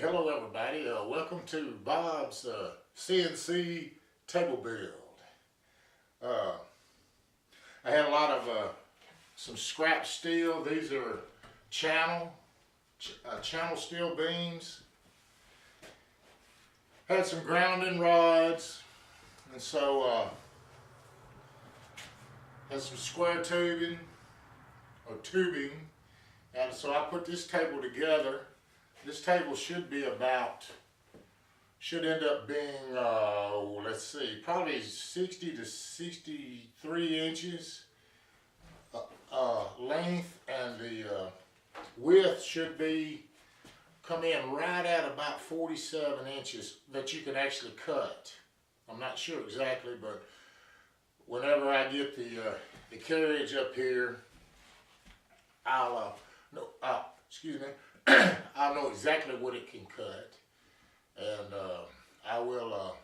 Hello everybody, welcome to Bob's CNC table build. Uh, I had a lot of some scrap steel. These are channel steel beams. Had some grounding rods, and so had some square tubing, and so I put this table together. This table should end up being, let's see, probably 60 to 63 inches length, and the width should come in right at about 47 inches that you can actually cut. I'm not sure exactly, but whenever I get the carriage up here, I'll know exactly what it can cut, and I will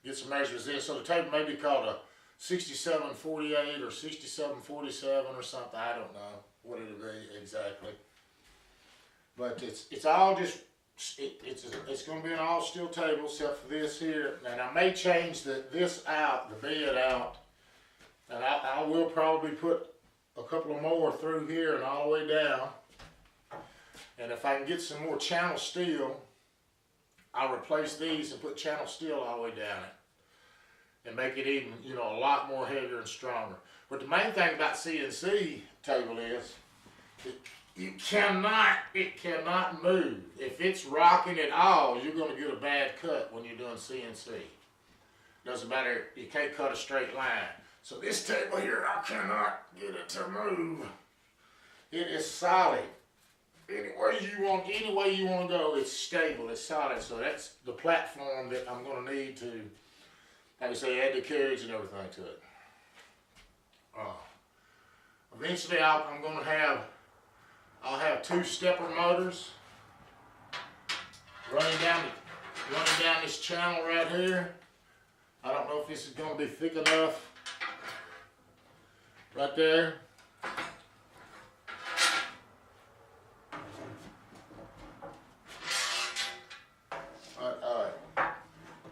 get some measurements in. So the table may be called a 6748 or 6747 or something. I don't know what it'll be exactly, but it's all just it's going to be an all steel table except for this here. And I may change the bed out, and I will probably put a couple of more through here and all the way down. And if I can get some more channel steel, I'll replace these and put channel steel all the way down it and make it even, a lot more heavier and stronger. But the main thing about CNC table is it cannot move. If it's rocking at all, you're going to get a bad cut when you're doing CNC. Doesn't matter, you can't cut a straight line. So this table here, I cannot get it to move. It is solid. Any way you want to go, it's stable, it's solid. So that's the platform that I'm going to need to, like I say, add the carriage and everything to it. Eventually, I'll have two stepper motors running down this channel right here. I don't know if this is going to be thick enough. Right there.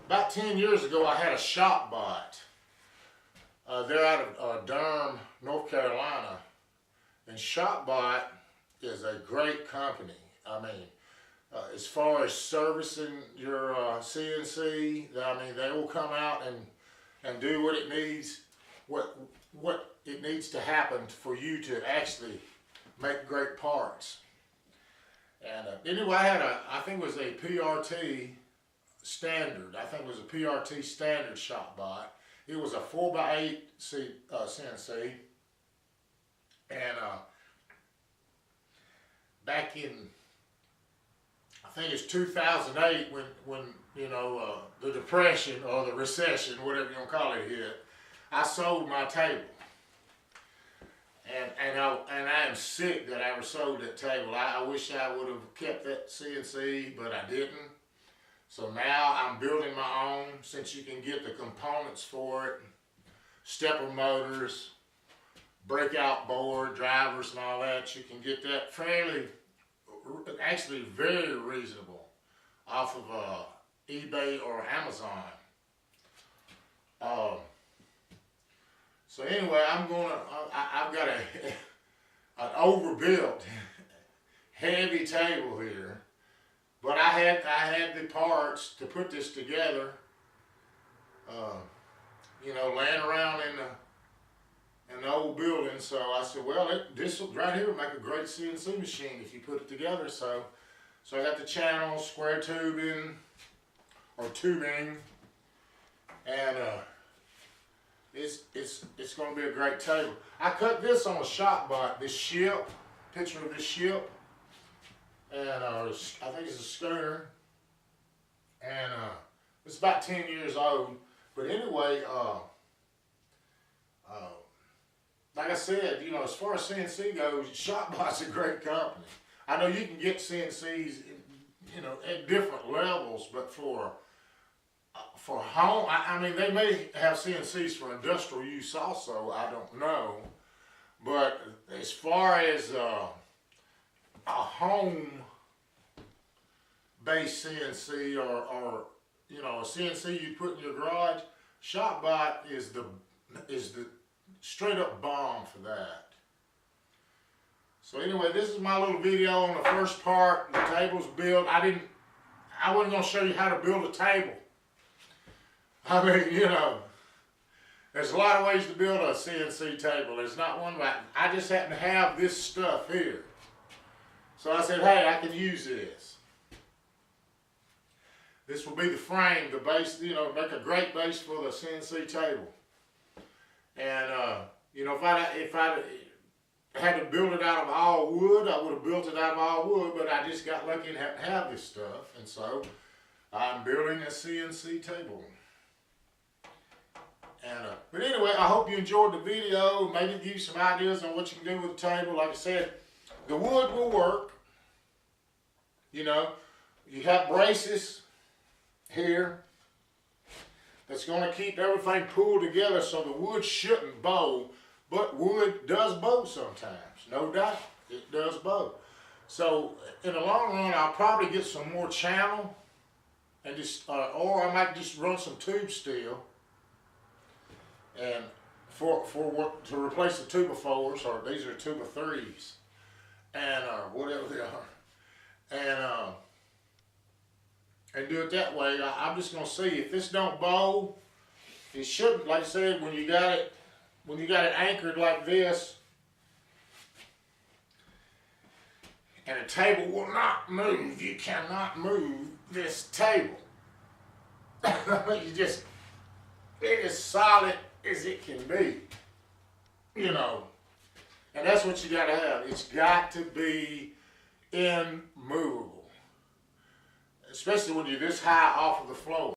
About 10 years ago, I had a shop bot. They're out of Durham, North Carolina. And ShopBot is a great company. I mean, as far as servicing your CNC, they will come out and do what it needs, what it needs to happen for you to actually make great parts. And anyway, I think it was a PRT standard. I think it was a PRT standard ShopBot. It was a 4x8 CNC, and back in, I think it's 2008, when the depression or the recession, whatever you want to call it, hit, I sold my table. And I am sick that I ever sold that table. I wish I would have kept that CNC, but I didn't. So now I'm building my own, since you can get the components for it, stepper motors, breakout board, drivers and all that. You can get that actually very reasonable off of eBay or Amazon. So anyway, I've got an overbuilt, heavy table here. But I had the parts to put this together, laying around in the old building. So I said, well, this right here would make a great CNC machine if you put it together. So I got the channel, square tubing, and it's going to be a great table. I cut this on a ShopBot, this ship, picture of this ship. And I think it's a schooner, and it's about 10 years old. But anyway, like I said, as far as CNC goes, ShopBot's a great company. I know you can get CNCs, at different levels, but for home, they may have CNCs for industrial use also. I don't know, but as far as a home base CNC or you know, a CNC you put in your garage. ShopBot is the straight up bomb for that. So anyway, this is my little video on the first part. The table's built. I wasn't gonna show you how to build a table. I mean, you know, there's a lot of ways to build a CNC table. There's not one way. I just happen to have this stuff here. So I said, hey, I can use this. This will be the frame, the base, you know, make a great base for the CNC table. And, you know, if I had to build it out of all wood, I would have built it out of all wood, but I just got lucky and had to have this stuff. And so I'm building a CNC table. And, but anyway, I hope you enjoyed the video. Maybe give you some ideas on what you can do with the table. Like I said, the wood will work. You know, you have braces here that's going to keep everything pulled together so the wood shouldn't bow. But wood does bow sometimes. No doubt, it does bow. So in the long run, I'll probably get some more channel and just, or I might just run some tube steel. And to replace the 2x4s, or these are 2x3s, and whatever they are, and do it that way. I'm just gonna see if this don't bow. It shouldn't. Like I said, when you got it anchored like this, and the table will not move. You cannot move this table. It is solid as it can be, you know, and that's what you got to have. It's got to be immovable, especially when you're this high off of the floor.